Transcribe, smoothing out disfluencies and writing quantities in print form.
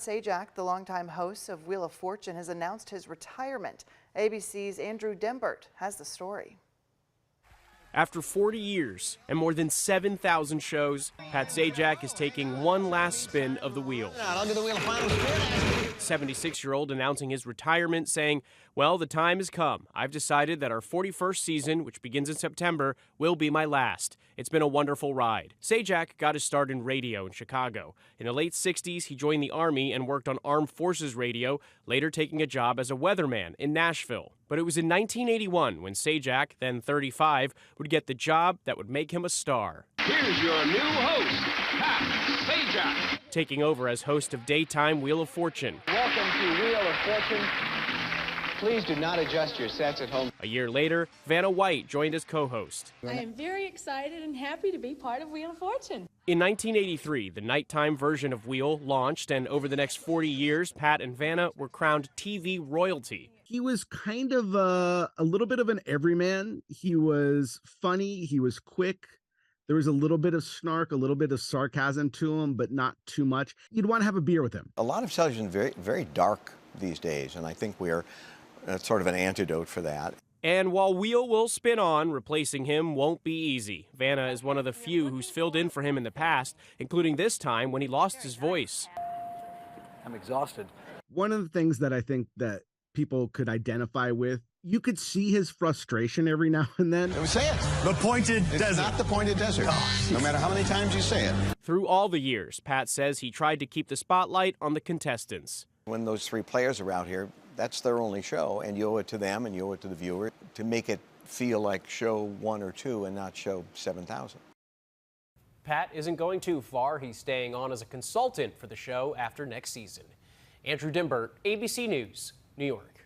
Sajak, the longtime host of Wheel of Fortune, has announced his retirement. ABC's Andrew Dembert has the story. After 40 years and more than 7,000 shows, Pat Sajak is taking one last spin of the wheel. I'll do the wheel of final spin. 76-year-old announcing his retirement, saying, "Well, the time has come. I've decided that our 41st season, which begins in September, will be my last. It's been a wonderful ride." Sajak got his start in radio in Chicago. In the late 60s, he joined the Army and worked on Armed Forces Radio, later taking a job as a weatherman in Nashville. But it was in 1981 when Sajak, then 35, would get the job that would make him a star. Here's your new host, Pat Sajak. Taking over as host of daytime Wheel of Fortune. Welcome to Wheel of Fortune. Please do not adjust your sets at home. A year later, Vanna White joined as co-host. I am very excited and happy to be part of Wheel of Fortune. In 1983, the nighttime version of Wheel launched, and over the next 40 years, Pat and Vanna were crowned TV royalty. He was kind of a little bit of an everyman. He was funny. He was quick. There was a little bit of snark, a little bit of sarcasm to him, but not too much. You'd want to have a beer with him. A lot of television is very, very dark these days, and I think we're sort of an antidote for that. And while Wheel will spin on, replacing him won't be easy. Vanna is one of the few who's filled in for him in the past, including this time when he lost his voice. I'm exhausted. One of the things that I think that people could identify with, you could see his frustration every now and then. Say it. The pointed desert. It's not the pointed desert. No matter how many times you say it. Through all the years, Pat says he tried to keep the spotlight on the contestants. When those three players are out here, that's their only show, and you owe it to them and you owe it to the viewer to make it feel like show 1 or 2 and not show 7,000. Pat isn't going too far. He's staying on as a consultant for the show after next season. Andrew Dembert, ABC News, New York.